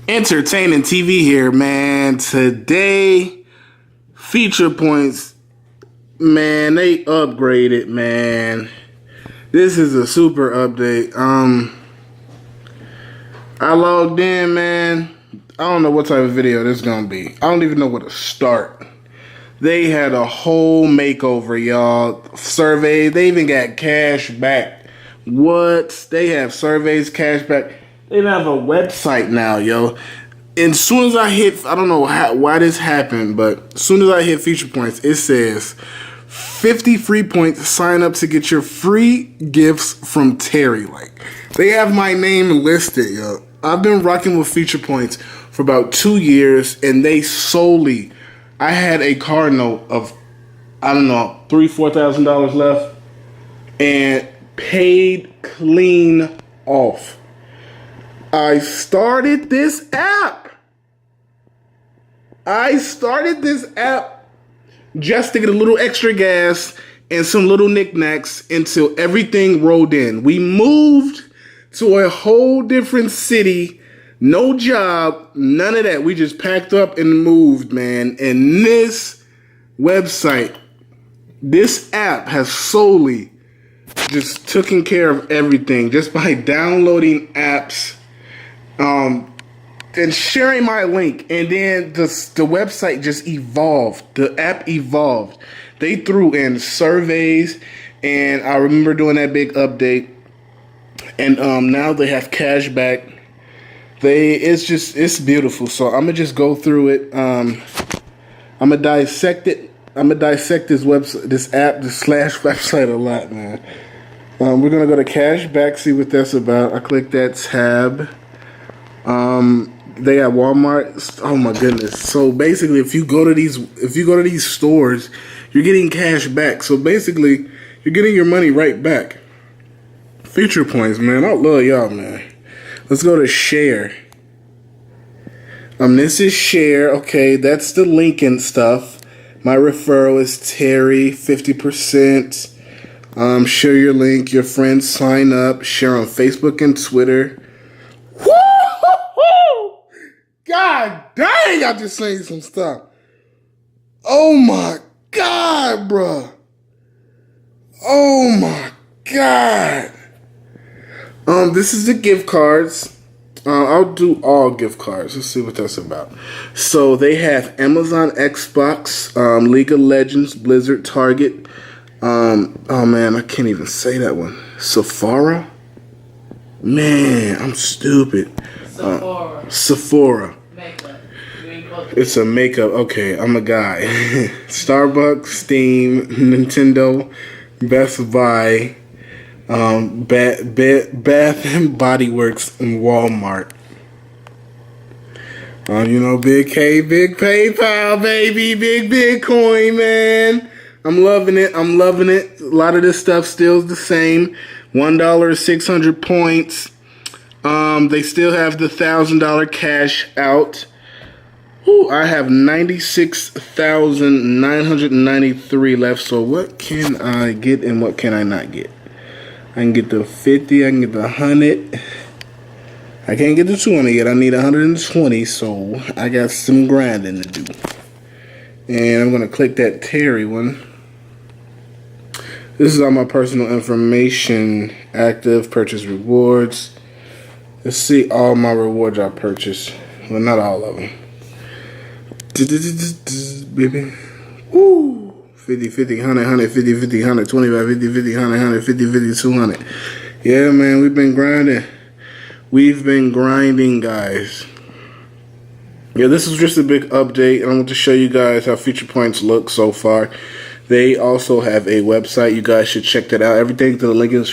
Entertaining TV here, man. Today, Feature Points, man, they upgraded, man. This is a super update. I logged in, man. I don't know what type of video this is gonna be. I don't even know where to start. They had a whole makeover, y'all. Survey. They even got cash back. What? They have surveys, cash back. They have a website now, yo. And as soon as I hit, I don't know why this happened, but as soon as I hit Feature Points, it says 50 free points. Sign up to get your free gifts from Terry. Like, they have my name listed, yo. I've been rocking with Feature Points for about 2 years, and they solely, I had a car note of, I don't know, $3,000-$4,000 left, and paid clean off. I started this app. Just to get a little extra gas and some little knickknacks until everything rolled in. We moved to a whole different city. No job, none of that. We just packed up and moved, man. And this website, this app has solely just taken care of everything just by downloading apps. And sharing my link, and then the website just evolved. The app evolved. They threw in surveys, and I remember doing that big update. And now they have cash back. It's beautiful. So I'm gonna just go through it. I'm gonna dissect it. I'm gonna dissect this website, this app, this website a lot, man. We're gonna go to cash back, see what that's about. I click that tab. They got Walmart. Oh my goodness. So basically, if you go to these stores, you're getting cash back. So basically, you're getting your money right back. Feature Points, man. I love y'all, man. Let's go to share. This is share. Okay, that's the link and stuff. My referral is Terry, 50%. Share your link. Your friends sign up. Share on Facebook and Twitter. God dang, I just saying some stuff. Oh my God, bruh. Oh my God. This is the gift cards. I'll do all gift cards. Let's see what that's about. So they have Amazon, Xbox, League of Legends, Blizzard, Target. Oh man, I can't even say that one. Sephora? Man, I'm stupid. Sephora. It's a makeup. Okay, I'm a guy. Starbucks, Steam, Nintendo, Best Buy, Bath and Body Works, and Walmart. Big K, big PayPal, baby, big Bitcoin, man. I'm loving it. A lot of this stuff still the same. $1, 600 points. They still have the $1,000 cash out. Ooh, I have 96,993 left. So what can I get and what can I not get? I can get the 50. I can get the 100. I can't get the 200 yet. I need 120. So I got some grinding to do. And I'm gonna click that Terry one. This is all my personal information. Active, purchase rewards. Let's see all my rewards I purchased. Well, not all of them. Baby. Woo! 50, 50, 100, 100, 50, 50, 100, 25, 50, 50, 100, 100, 50, 50, 200. Yeah, man, we've been grinding. We've been grinding, guys. Yeah, this is just a big update, and I want to show you guys how Feature Points look so far. They also have a website. You guys should check that out. Everything to the link in the